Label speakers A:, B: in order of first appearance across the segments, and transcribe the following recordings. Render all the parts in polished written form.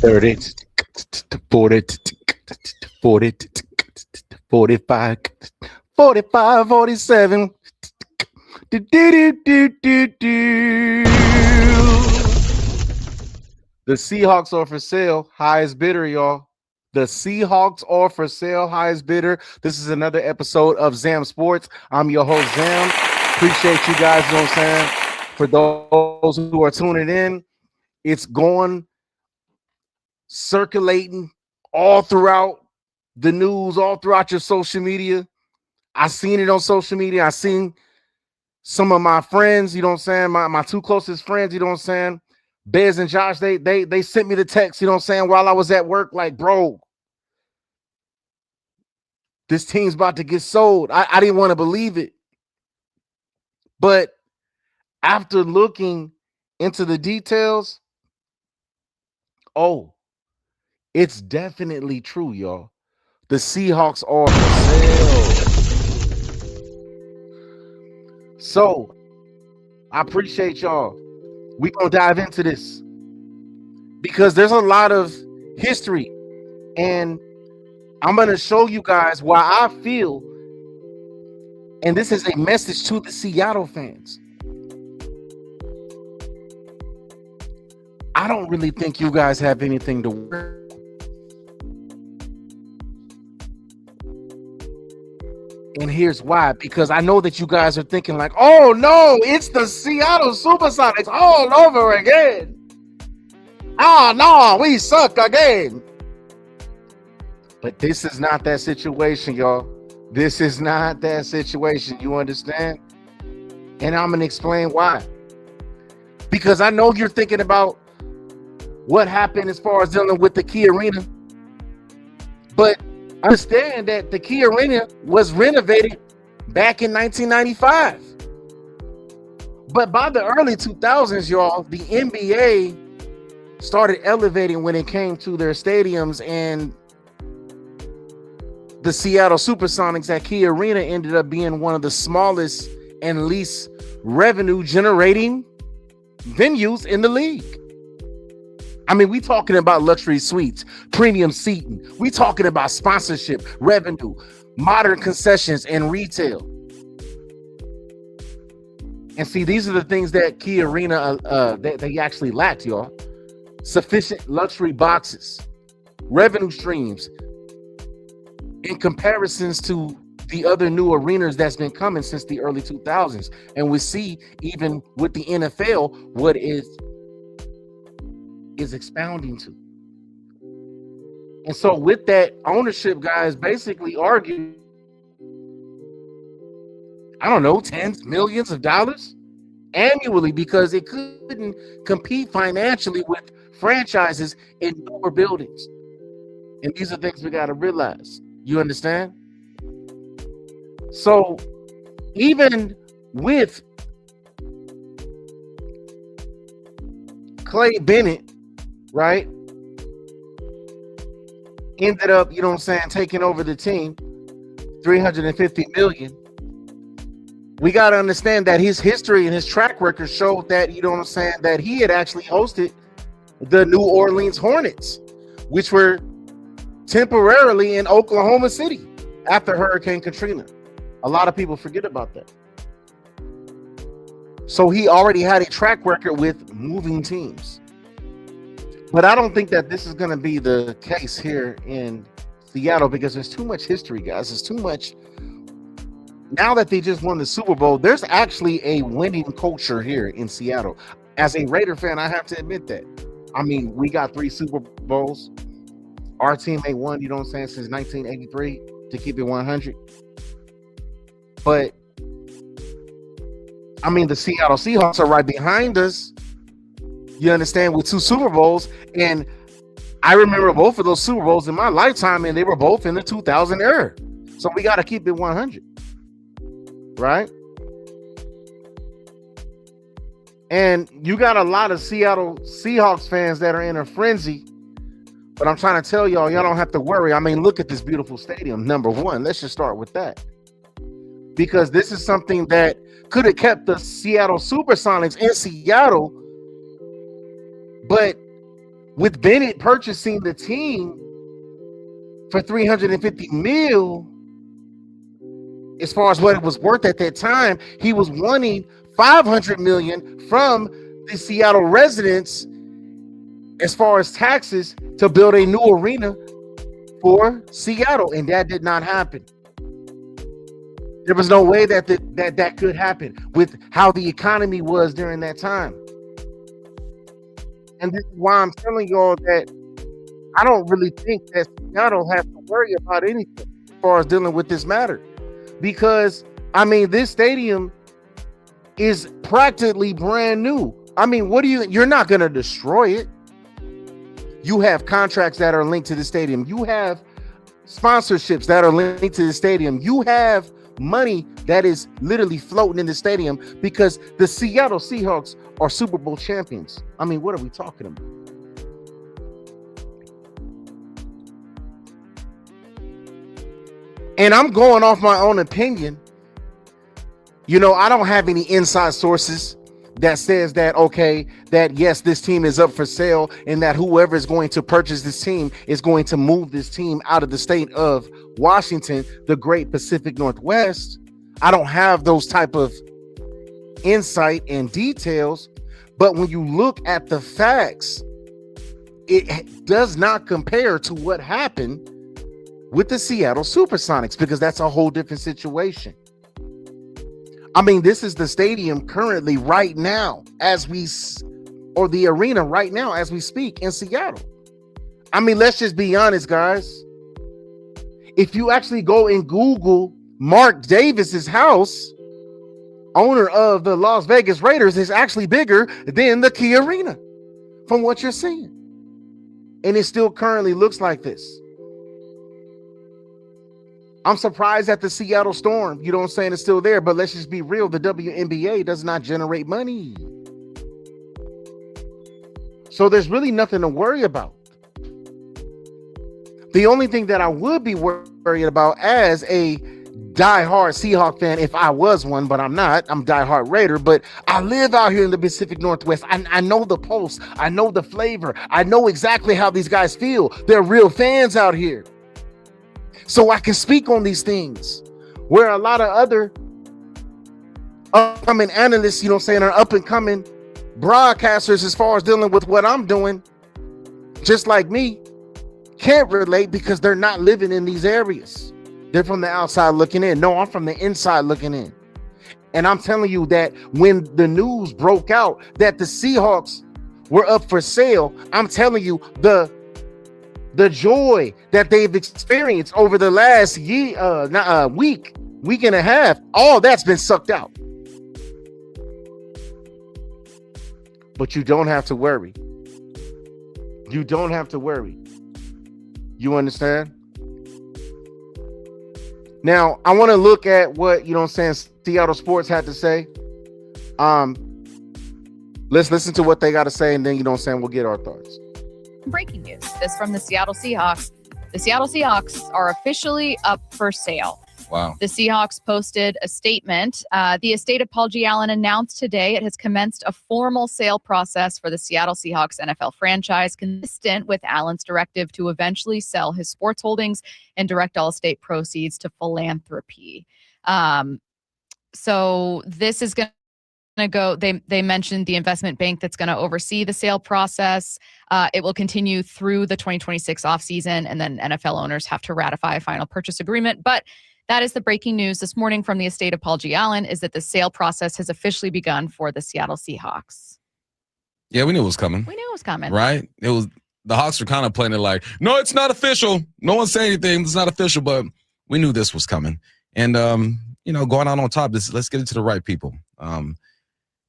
A: 30, 40, 40, 45, 45, 47. Do, do, do, do, do. The Seahawks are for sale. Highest bidder, y'all. The Seahawks are for sale. Highest bidder. This is another episode of Zam Sports. I'm your host, Zam. Appreciate you guys, you know what I'm saying? For those who are tuning in, it's going circulating all throughout the news, all throughout your social media. I seen it on social media. I seen some of my friends, you know what I'm saying? My two closest friends, you know what I'm saying? Bez and Josh, they sent me the text, you know what I'm saying, while I was at work, like, bro, this team's about to get sold. I didn't want to believe it. But after looking into the details, oh, it's definitely true, y'all. The Seahawks are for sale. So, I appreciate y'all. We're going to dive into this because there's a lot of history, and I'm going to show you guys why I feel, and this is a message to the Seattle fans. I don't really think you guys have anything to worry. And here's why, because I know that you guys are thinking like, oh no, it's the Seattle Supersonics all over again. Oh no, we suck again. But this is not that situation, y'all. This is not that situation. You understand? And I'm going to explain why. Because I know you're thinking about what happened as far as dealing with the Key Arena. But understand that the Key Arena was renovated back in 1995. But by the early 2000s, y'all, the NBA started elevating when it came to their stadiums, and the Seattle Supersonics at Key Arena ended up being one of the smallest and least revenue generating venues in the league. I mean, we talking about luxury suites, premium seating. We talking about sponsorship, revenue, modern concessions, and retail. And see, these are the things that Key Arena they actually lacked, y'all. Sufficient luxury boxes, revenue streams, in comparisons to the other new arenas that's been coming since the early 2000s. And we see even with the NFL what is expounding to. And so with that, ownership guys basically argue, I don't know, tens, millions of dollars annually because it couldn't compete financially with franchises in newer buildings. And these are things we got to realize. You understand? So even with Clay Bennett, right, ended up, you know what I'm saying, taking over the team, $350 million. We got to understand that his history and his track record showed that, you know what I'm saying, that he had actually hosted the New Orleans Hornets, which were temporarily in Oklahoma City after Hurricane Katrina. A lot of people forget about that. So he already had a track record with moving teams. But I don't think that this is going to be the case here in Seattle because there's too much history, guys. There's too much. Now that they just won the Super Bowl, there's actually a winning culture here in Seattle. As a Raider fan, I have to admit that. I mean, we got 3 Super Bowls. Our team ain't won, you know what I'm saying, since 1983, to keep it 100. But, I mean, the Seattle Seahawks are right behind us. You understand, with 2 Super Bowls. And I remember both of those Super Bowls in my lifetime, and they were both in the 2000 era. So we got to keep it 100. Right? And you got a lot of Seattle Seahawks fans that are in a frenzy. But I'm trying to tell y'all don't have to worry. I mean, look at this beautiful stadium, number one. Let's just start with that. Because this is something that could have kept the Seattle Supersonics in Seattle. But with Bennett purchasing the team for $350 million, as far as what it was worth at that time, he was wanting $500 million from the Seattle residents as far as taxes to build a new arena for Seattle, and that did not happen. There was no way that could happen with how the economy was during that time. And this is why I'm telling y'all that I don't really think that Seattle has to worry about anything as far as dealing with this matter. Because, I mean, this stadium is practically brand new. I mean, you're not going to destroy it. You have contracts that are linked to the stadium. You have sponsorships that are linked to the stadium. You have money that is literally floating in the stadium because the Seattle Seahawks are Super Bowl champions. I mean, what are we talking about? And I'm going off my own opinion. You know, I don't have any inside sources that says that, okay, that yes, this team is up for sale and that whoever is going to purchase this team is going to move this team out of the state of Washington, the great Pacific Northwest. I don't have those type of insight and details, but when you look at the facts, it does not compare to what happened with the Seattle Supersonics, because that's a whole different situation. I mean, this is the stadium currently right now or the arena right now as we speak in Seattle. I mean, let's just be honest, guys. If you actually go and Google Mark Davis's house, owner of the Las Vegas Raiders, is actually bigger than the Key Arena from what you're seeing. And it still currently looks like this. I'm surprised at the Seattle Storm. You know what I'm saying? It's still there, but let's just be real. The WNBA does not generate money. So there's really nothing to worry about. The only thing that I would be worried about as a diehard Seahawk fan, if I was one, but I'm not, I'm diehard Raider, but I live out here in the Pacific Northwest. I know the pulse. I know the flavor. I know exactly how these guys feel. They're real fans out here. So I can speak on these things where a lot of other upcoming analysts, you know what I'm saying, are up and coming broadcasters as far as dealing with what I'm doing, just like me, can't relate because they're not living in these areas. They're from the outside looking in. No, I'm from the inside looking in. And I'm telling you that when the news broke out that the Seahawks were up for sale, I'm telling you the joy that they've experienced over the last week and a half, all that's been sucked out. But you don't have to worry. You don't have to worry. You understand? Now, I want to look at what, you know what I'm saying, Seattle Sports had to say. Let's listen to what they got to say, and then, you know what I'm saying, we'll get our thoughts.
B: Breaking news. This from the Seattle Seahawks. The Seattle Seahawks are officially up for sale.
C: Wow.
B: The Seahawks posted a statement. The estate of Paul G. Allen announced today it has commenced a formal sale process for the Seattle Seahawks NFL franchise, consistent with Allen's directive to eventually sell his sports holdings and direct all estate proceeds to philanthropy. So this is going to go. They mentioned the investment bank that's going to oversee the sale process. It will continue through the 2026 offseason, and then NFL owners have to ratify a final purchase agreement. But that is the breaking news this morning from the estate of Paul G. Allen, is that the sale process has officially begun for the Seattle Seahawks.
C: Yeah, we knew it was coming.
B: We knew it was coming.
C: Right? It was. The Hawks were kind of playing it like, no, it's not official. No one's saying anything. It's not official, but we knew this was coming. And, going out on top, let's get it to the right people.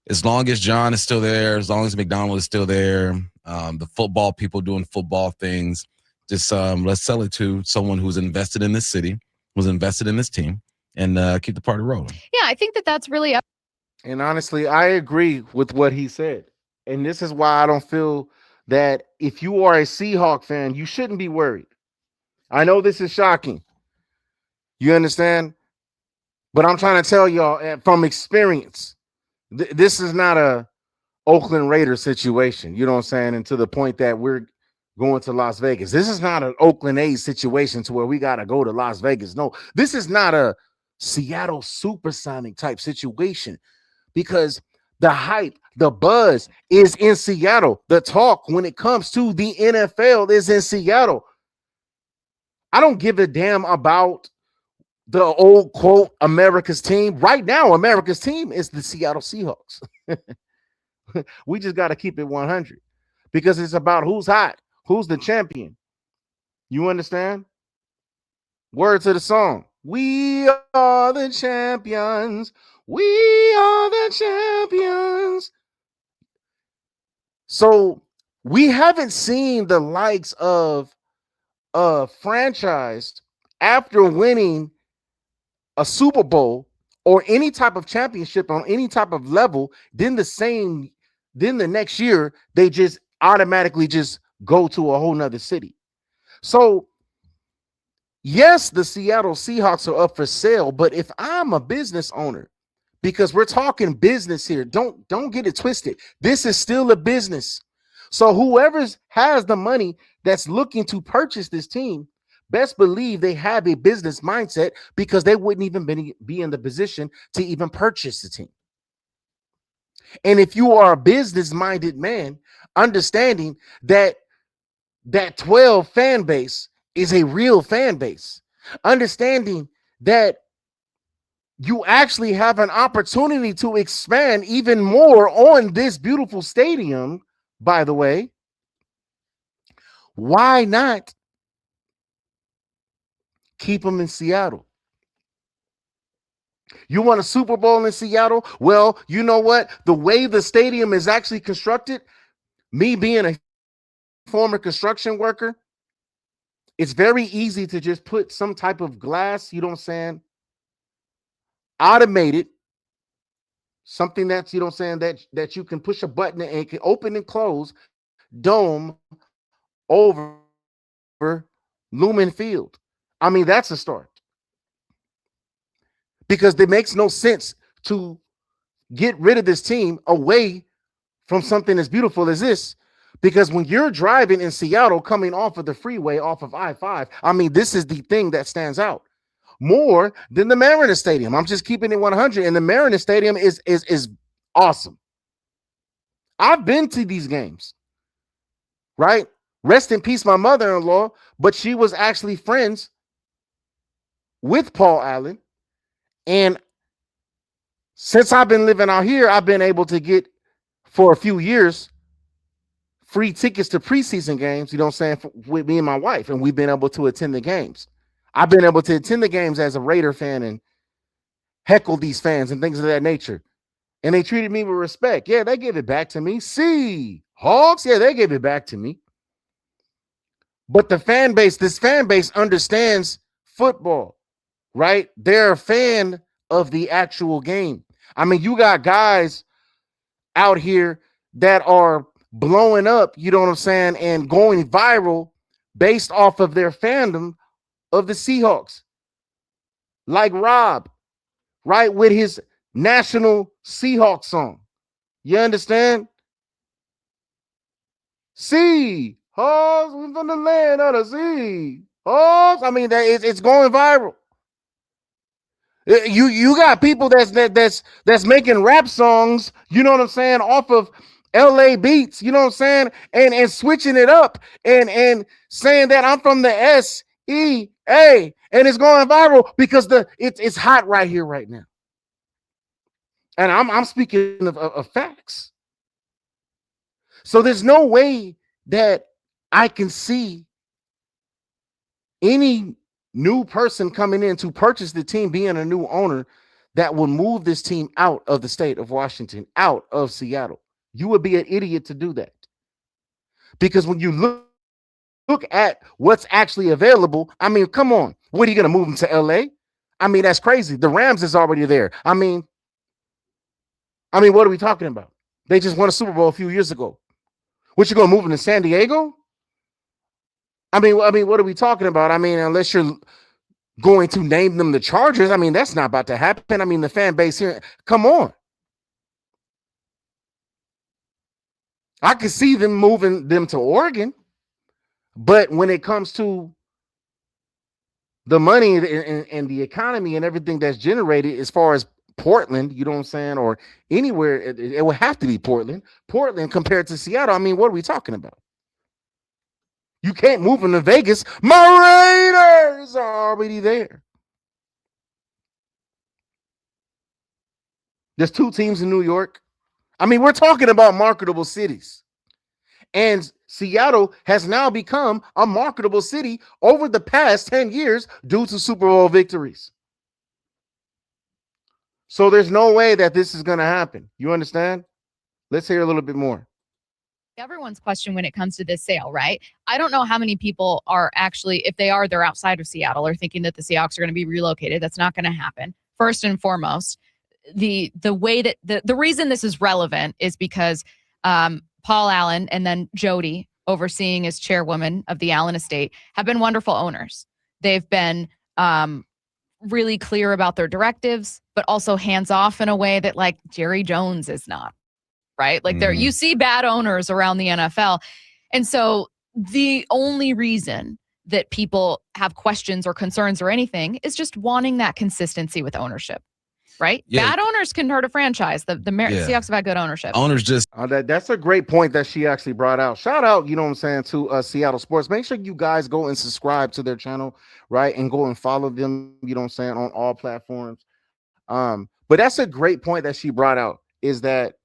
C: As long as John is still there, as long as McDonald is still there, the football people doing football things, just let's sell it to someone who's invested in this city, who's invested in this team, and keep the party rolling.
B: Yeah, I think that's really up.
A: And honestly, I agree with what he said. And this is why I don't feel that if you are a Seahawk fan, you shouldn't be worried. I know this is shocking. You understand? But I'm trying to tell y'all from experience, this is not a Oakland Raiders situation. You know what I'm saying? And to the point that we're going to Las Vegas. This is not an Oakland A's situation to where we got to go to Las Vegas. No, this is not a Seattle Supersonic type situation because the hype, the buzz is in Seattle. The talk when it comes to the NFL is in Seattle. I don't give a damn about the old quote America's team. Right now, America's team is the Seattle Seahawks. We just got to keep it 100 because it's about who's hot, who's the champion. You understand? Words of the song. We are the champions. We are the champions. So we haven't seen the likes of a franchise after winning a Super Bowl or any type of championship on any type of level, then the next year they just automatically just go to a whole nother city. So yes, the Seattle Seahawks are up for sale, but if I'm a business owner, because we're talking business here, don't get it twisted. This is still a business. So whoever has the money that's looking to purchase this team, best believe they have a business mindset because they wouldn't even be in the position to even purchase the team. And if you are a business-minded man, understanding that 12 fan base is a real fan base, understanding that you actually have an opportunity to expand even more on this beautiful stadium, by the way, why not keep them in Seattle? You want a Super Bowl in Seattle? Well, you know what? The way the stadium is actually constructed, me being a former construction worker, it's very easy to just put some type of glass, you know what I'm saying, automated, something that's, you know what I'm saying, that you can push a button and it can open and close, dome over Lumen Field. I mean, that's a start. Because it makes no sense to get rid of this team away from something as beautiful as this. Because when you're driving in Seattle coming off of the freeway, off of I-5, I mean, this is the thing that stands out more than the Mariner Stadium. I'm just keeping it 100. And the Mariner Stadium is awesome. I've been to these games, right? Rest in peace, my mother-in-law, but she was actually friends with Paul Allen. And since I've been living out here, I've been able to get, for a few years, free tickets to preseason games, you know what I'm saying, with me and my wife, and we've been able to attend the games. I've been able to attend the games as a Raider fan and heckle these fans and things of that nature. And they treated me with respect. Yeah, they gave it back to me. Seahawks, yeah, they gave it back to me. But this fan base understands football, right? They're a fan of the actual game. I mean, you got guys out here that are blowing up, you know what I'm saying, and going viral based off of their fandom of the Seahawks. Like Rob, right, with his national Seahawks song. You understand? Seahawks from the land of the sea. Hawks. I mean, it's going viral. You got people that's making rap songs, you know what I'm saying, off of LA beats, you know what I'm saying, and switching it up and saying that I'm from the SEA, and it's going viral because it's hot right here right now. And I'm speaking of facts. So there's no way that I can see any new person coming in to purchase the team, being a new owner, that will move this team out of the state of Washington, out of Seattle. You would be an idiot to do that. Because when you look at what's actually available, I mean, come on. What are you going to move them to LA? I mean, that's crazy. The Rams is already there. I mean, what are we talking about? They just won a Super Bowl a few years ago. What, you going to move them to San Diego? I mean, what are we talking about? I mean, unless you're going to name them the Chargers, I mean, that's not about to happen. I mean, the fan base here, come on. I could see them moving them to Oregon, But when it comes to the money and the economy and everything that's generated as far as Portland, you know what I'm saying, or anywhere, it would have to be Portland. Portland compared to Seattle. I mean, what are we talking about? You can't move them to Vegas. My Raiders are already there. There's 2 teams in New York. I mean, we're talking about marketable cities. And Seattle has now become a marketable city over the past 10 years due to Super Bowl victories. So there's no way that this is going to happen. You understand? Let's hear a little bit more.
B: Everyone's question when it comes to this sale, right? I don't know how many people are actually, if they are, they're outside of Seattle or thinking that the Seahawks are going to be relocated. That's not going to happen. First and foremost, the way that the reason this is relevant is because Paul Allen and then Jody, overseeing as chairwoman of the Allen estate, have been wonderful owners. They've been really clear about their directives, but also hands off in a way that like Jerry Jones is not. Right? Like there, you see bad owners around the NFL. And so the only reason that people have questions or concerns or anything is just wanting that consistency with ownership. Right? Yeah. Bad owners can hurt a franchise. The Seahawks have had good ownership.
C: Owners just
A: that's a great point that she actually brought out. Shout out, you know what I'm saying, to Seattle Sports. Make sure you guys go and subscribe to their channel, right? And go and follow them, you know what I'm saying, on all platforms. But that's a great point that she brought out, is that,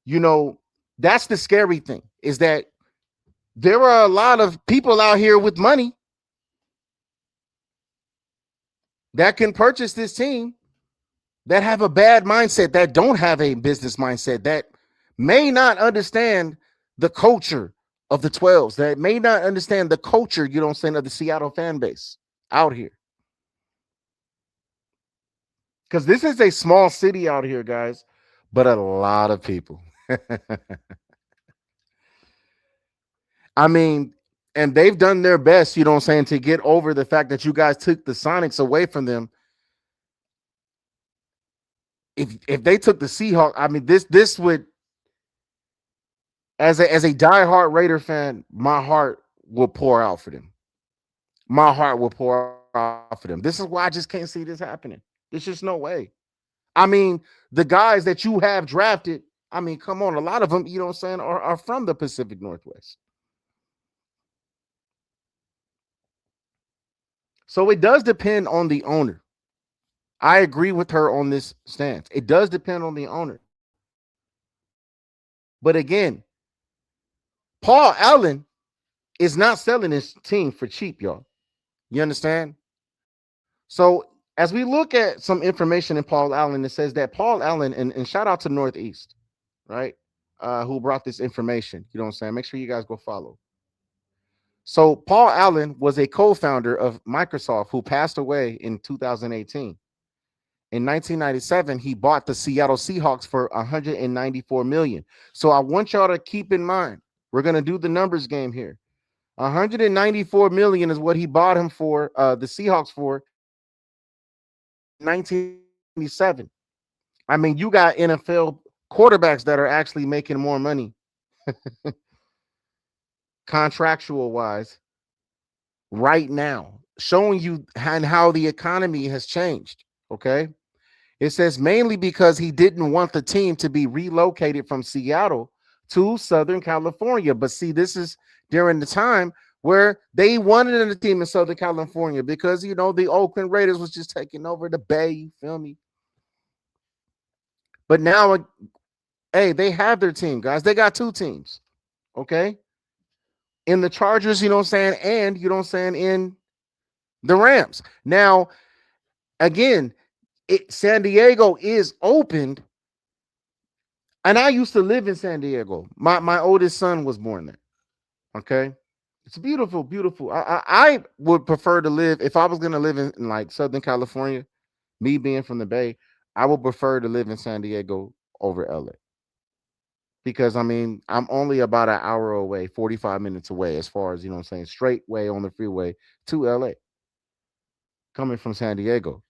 A: you know, that's the scary thing, is that there are a lot of people out here with money that can purchase this team that have a bad mindset, that don't have a business mindset, that may not understand the culture of the 12s, that may not understand the culture, you know what I'm saying, of the Seattle fan base out here. Because this is a small city out here, guys, but a lot of people. I mean, and they've done their best, you know what I'm saying, to get over the fact that you guys took the Sonics away from them. If they took the Seahawks, I mean, this would, as a diehard Raider fan, my heart will pour out for them. My heart will pour out for them. This is why I just can't see this happening. There's just no way. I mean, the guys that you have drafted, I mean, come on, a lot of them, you know what I'm saying, are from the Pacific Northwest. So it does depend on the owner. I agree with her on this stance. It does depend on the owner. But again, Paul Allen is not selling his team for cheap, y'all. You understand? So as we look at some information in Paul Allen, it says that Paul Allen, and shout out to Northeast, right? Who brought this information. You know what I'm saying? Make sure you guys go follow. So Paul Allen was a co-founder of Microsoft who passed away in 2018. In 1997, he bought the Seattle Seahawks for $194 million. So I want y'all to keep in mind, we're going to do the numbers game here. $194 million is what he bought him for, the Seahawks for, 1997. I mean, you got NFL quarterbacks that are actually making more money contractual wise right now, showing you how the economy has changed. Okay. It says mainly because he didn't want the team to be relocated from Seattle to Southern California. But see, this is during the time where they wanted a team in Southern California because, you know, the Oakland Raiders was just taking over the Bay. You feel me? But now, hey, they have their team, guys. They got 2 teams. Okay. In the Chargers, you know what I'm saying? And, you know what I'm saying, in the Rams. Now, again, San Diego is opened, and I used to live in San Diego. My oldest son was born there. Okay, it's beautiful, beautiful. I would prefer to live, if I was going to live in like Southern California, me being from the Bay, I would prefer to live in San Diego over LA, because I mean, I'm only about an hour away, 45 minutes away, as far as, you know what I'm saying, straight way on the freeway to LA, coming from San Diego.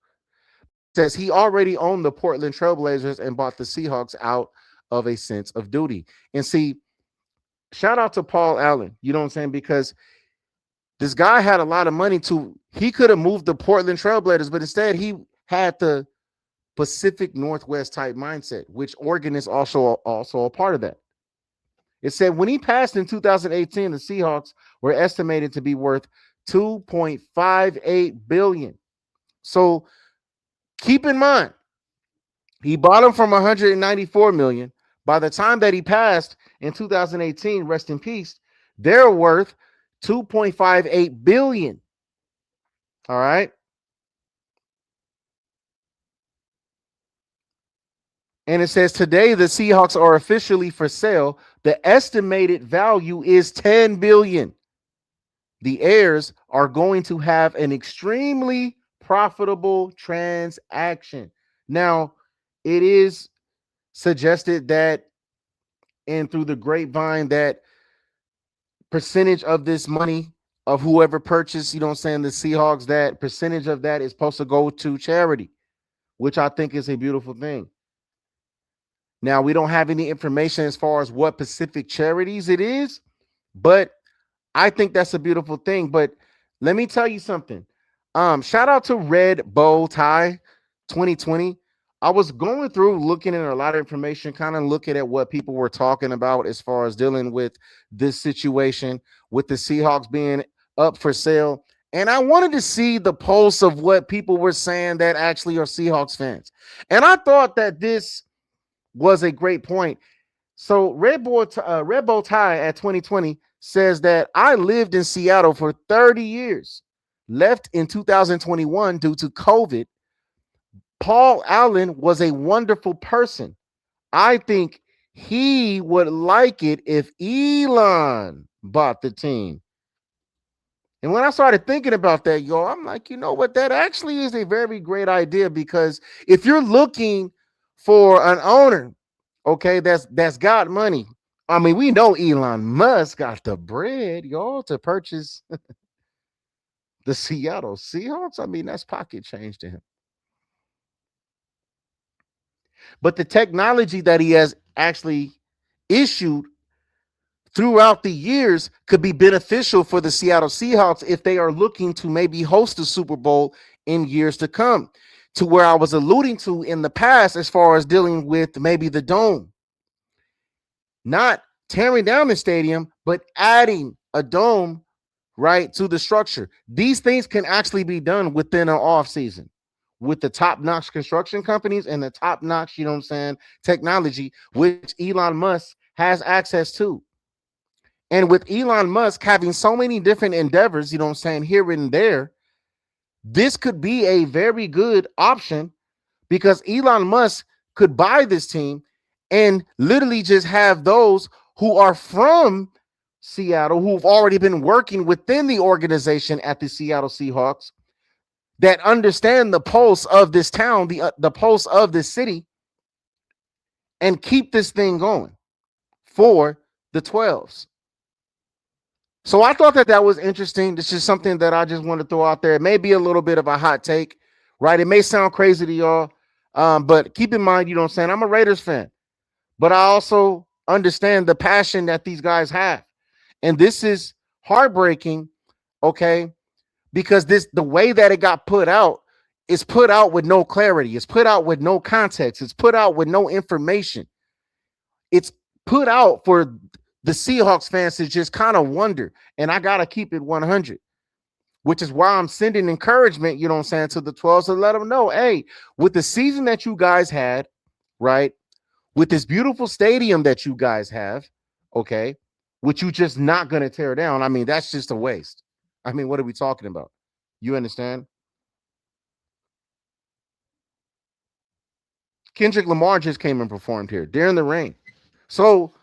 A: Says he already owned the Portland Trailblazers and bought the Seahawks out of a sense of duty. And see, shout out to Paul Allen, you know what I'm saying? Because This guy had a lot of money he could have moved the Portland Trailblazers, but instead he had the Pacific Northwest type mindset, which Oregon is also a part of that. It said when he passed in 2018, the Seahawks were estimated to be worth $2.58 billion. So keep in mind, he bought them from $194 million. By the time that he passed in 2018, rest in peace, they're worth $2.58 billion. All right. And it says today the Seahawks are officially for sale. The estimated value is $10 billion. The heirs are going to have an extremely profitable transaction. Now, it is suggested that, and through the grapevine, that percentage of this money of whoever purchased, the Seahawks, that percentage of that is supposed to go to charity, which I think is a beautiful thing. Now, we don't have any information as far as what specific charities it is, but I think that's a beautiful thing. But let me tell you something. Shout out to Red Bow Tie 2020. I was going through looking at a lot of information, kind of looking at what people were talking about as far as dealing with this situation with the Seahawks being up for sale. And I wanted to see the pulse of what people were saying that actually are Seahawks fans. And I thought that this was a great point. So Red Bow Tie at 2020 says that I lived in Seattle for 30 years, left in 2021 due to COVID. Paul Allen was a wonderful person. I think he would like it if Elon bought the team. And when I started thinking about that, y'all, I'm like, you know what? That actually is a very great idea, because if you're looking for an owner, okay, that's got money. I mean, we know Elon Musk got the bread, y'all, to purchase the Seattle Seahawks. I mean, that's pocket change to him. But the technology that he has actually issued throughout the years could be beneficial for the Seattle Seahawks if they are looking to maybe host a Super Bowl in years to come, to where I was alluding to in the past as far as dealing with maybe the dome. Not tearing down the stadium, but adding a dome, right, to the structure. These things can actually be done within an off season with the top-notch construction companies and the top-notch, technology, which Elon Musk has access to. And with Elon Musk having so many different endeavors, here and there, this could be a very good option, because Elon Musk could buy this team and literally just have those who are from Seattle, who've already been working within the organization at the Seattle Seahawks, that understand the pulse of this town, the pulse of this city, and keep this thing going for the 12s. So I thought that was interesting. This is something that I just want to throw out there. It may be a little bit of a hot take, right? It may sound crazy to y'all, but keep in mind, I'm a Raiders fan, but I also understand the passion that these guys have. And this is heartbreaking, okay? Because the way that it got put out is put out with no clarity. It's put out with no context. It's put out with no information. It's put out for the Seahawks fans to just kind of wonder. And I got to keep it 100, which is why I'm sending encouragement, to the 12s to let them know, hey, with the season that you guys had, right, with this beautiful stadium that you guys have, okay, which you just not going to tear down. I mean, that's just a waste. I mean, what are we talking about? You understand? Kendrick Lamar just came and performed here during the rain. So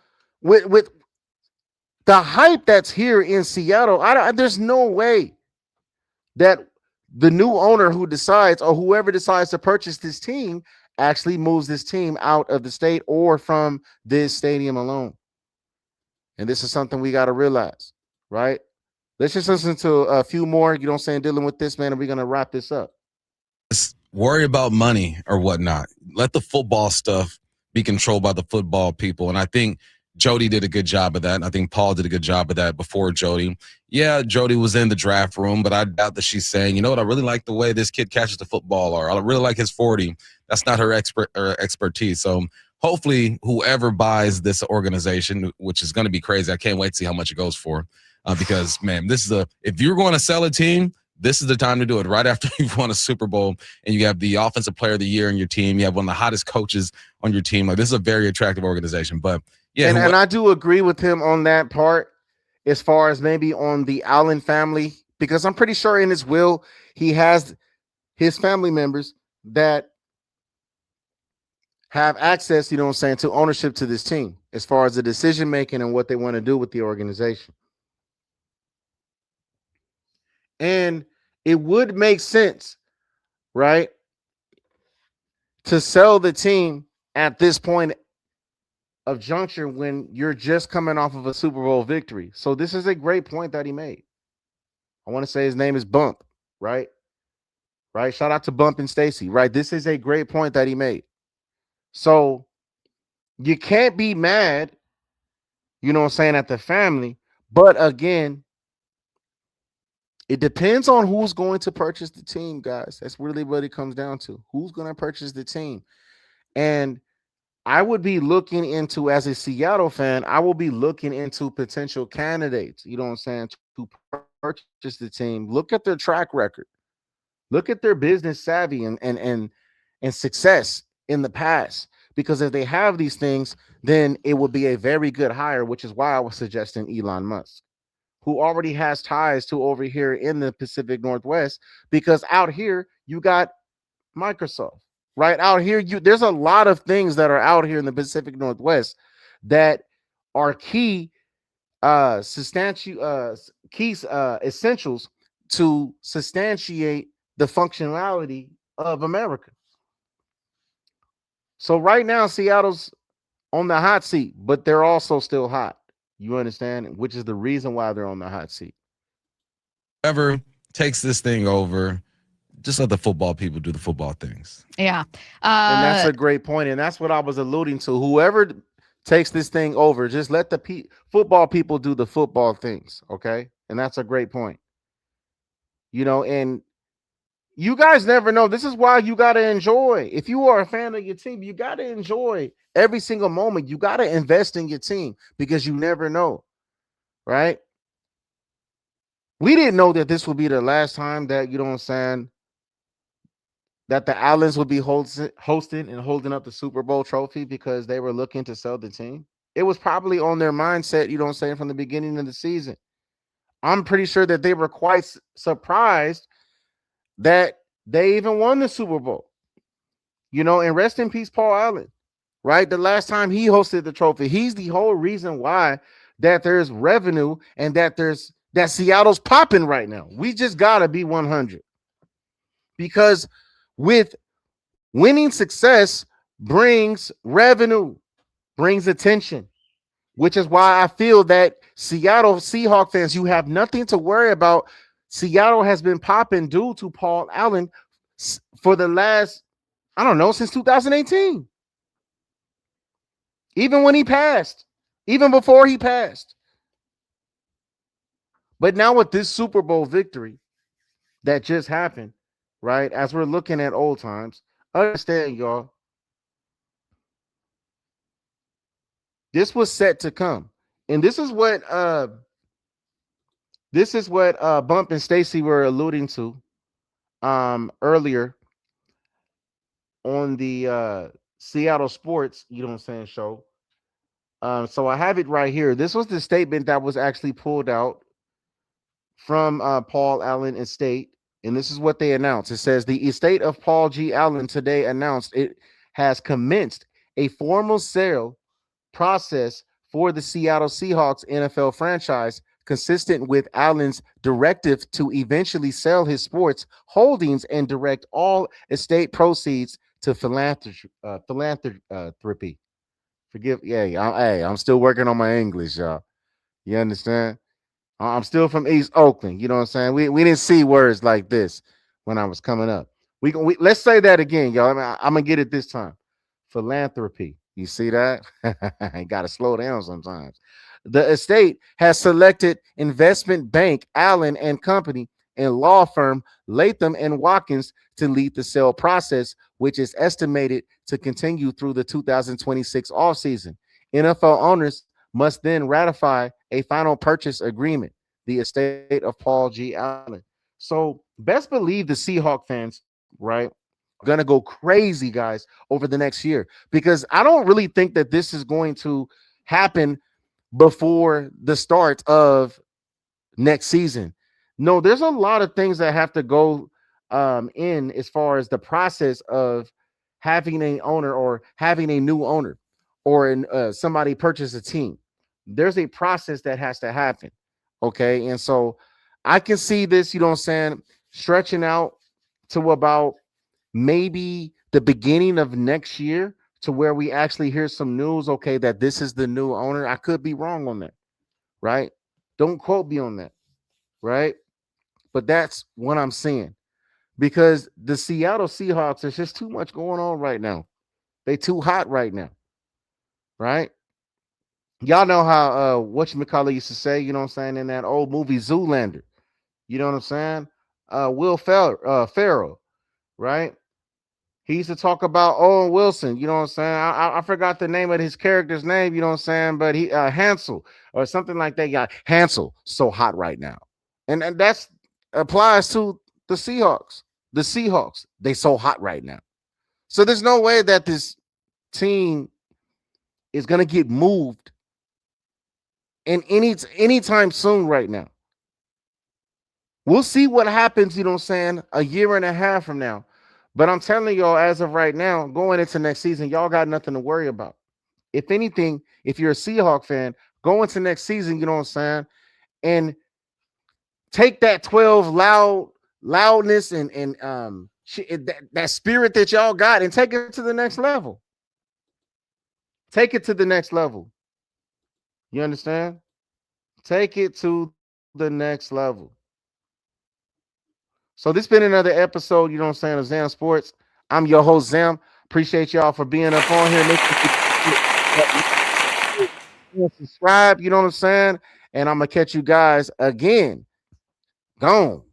A: with the hype that's here in Seattle, there's no way that the new owner who decides, or whoever decides to purchase this team, actually moves this team out of the state or from this stadium alone. And this is something we got to realize, right? Let's just listen to a few more, dealing with this, man, and we're going to wrap this up.
C: Worry about money or whatnot. Let the football stuff be controlled by the football people. And I think Jody did a good job of that. And I think Paul did a good job of that before Jody. Yeah, Jody was in the draft room, but I doubt that she's saying, you know what, I really like the way this kid catches the football, or I really like his 40. That's not her expertise. So hopefully whoever buys this organization, which is going to be crazy, I can't wait to see how much it goes for. Because, man, if you're going to sell a team, this is the time to do it. Right after you've won a Super Bowl and you have the offensive player of the year in your team, you have one of the hottest coaches on your team. Like, this is a very attractive organization. But yeah,
A: and I do agree with him on that part, as far as maybe on the Allen family, because I'm pretty sure in his will he has his family members that have access, you know what I'm saying, to ownership to this team as far as the decision making and what they want to do with the organization. And it would make sense, right, to sell the team at this point of juncture when you're just coming off of a Super Bowl victory. So this is a great point that he made. I want to say his name is Bump, right? Right. Shout out to Bump and Stacy, right? This is a great point that he made. So you can't be mad, you know what I'm saying, at the family. But again, it depends on who's going to purchase the team, guys. That's really what it comes down to. Who's going to purchase the team? And I would be looking into, as a Seattle fan, I will be looking into potential candidates, you know what I'm saying, to purchase the team. Look at their track record. Look at their business savvy and success in the past. Because if they have these things, then it would be a very good hire, which is why I was suggesting Elon Musk, who already has ties to over here in the Pacific Northwest, because out here you got Microsoft. Right out here, there's a lot of things that are out here in the Pacific Northwest that are key essentials to substantiate the functionality of America. So right now, Seattle's on the hot seat, but they're also still hot. You understand? Which is the reason why they're on the hot seat.
C: Whoever takes this thing over, just let the football people do the football things.
B: Yeah.
A: And that's a great point. And that's what I was alluding to. Whoever takes this thing over, just let the football people do the football things. Okay. And that's a great point. You know, and you guys never know. This is why you got to enjoy. If you are a fan of your team, you got to enjoy every single moment. You got to invest in your team because you never know. Right. We didn't know that this would be the last time that, you know what I'm saying, that the Allens would be hosting and holding up the Super Bowl trophy because they were looking to sell the team. It was probably on their mindset, you know what I'm saying, from the beginning of the season. I'm pretty sure that they were quite surprised that they even won the Super Bowl. You know, and rest in peace, Paul Allen, right? The last time he hosted the trophy, he's the whole reason why that there's revenue and that Seattle's popping right now. We just got to be 100. Because with winning success brings revenue, brings attention, which is why I feel that Seattle Seahawks fans, you have nothing to worry about. Seattle has been popping due to Paul Allen for the last, I don't know, since 2018. Even when he passed, even before he passed. But now with this Super Bowl victory that just happened, right, as we're looking at old times, understand, y'all, this was set to come. And this is what Bump and Stacy were alluding to earlier on the Seattle Sports, you know what I'm saying, show. So I have it right here. This was the statement that was actually pulled out from Paul Allen estate. And this is what they announced. It says the estate of Paul G. Allen today announced it has commenced a formal sale process for the Seattle Seahawks NFL franchise, consistent with Allen's directive to eventually sell his sports holdings and direct all estate proceeds to philanthropy. I'm still working on my English, y'all. You understand? I'm still from East Oakland. You know what I'm saying? We didn't see words like this when I was coming up. Let's say that again, y'all. I'm gonna get it this time. Philanthropy. You see that? You got to slow down sometimes. The estate has selected investment bank Allen and Company and law firm Latham and Watkins to lead the sale process, which is estimated to continue through the 2026 offseason. NFL owners must then ratify a final purchase agreement, the estate of Paul G. Allen. So best believe the Seahawk fans, right, gonna go crazy, guys, over the next year because I don't really think that this is going to happen before the start of next season. No, there's a lot of things that have to go in as far as the process of having a owner or having a new owner or somebody purchase a team. There's a process that has to happen. Okay. And so I can see this, you know what I'm saying, stretching out to about maybe the beginning of next year to where we actually hear some news, okay, that this is the new owner. I could be wrong on that, right? Don't quote me on that, right? But that's what I'm saying because the Seattle Seahawks, there's just too much going on right now. They too hot right now, right? Y'all know how whatchamacallit used to say, you know what I'm saying, in that old movie Zoolander. You know what I'm saying? Farrell, right? He used to talk about Owen Wilson. You know what I'm saying? I forgot the name of his character's name. You know what I'm saying? But he Hansel or something like that. Yeah, Hansel, so hot right now, and that's applies to the Seahawks. The Seahawks, they so hot right now. So there's no way that this team is gonna get moved in anytime soon right now. We'll see what happens, you know what I'm saying, a year and a half from now. But I'm telling y'all, as of right now, going into next season, y'all got nothing to worry about. If anything, if you're a Seahawk fan, go into next season, you know what I'm saying, and take that 12 loudness and that spirit that y'all got and take it to the next level. Take it to the next level. You understand? Take it to the next level. So this been another episode, you know what I'm saying, of Zam Sports. I'm your host, Zam. Appreciate y'all for being up on here. Make sure you subscribe, you know what I'm saying? And I'm going to catch you guys again. Gone.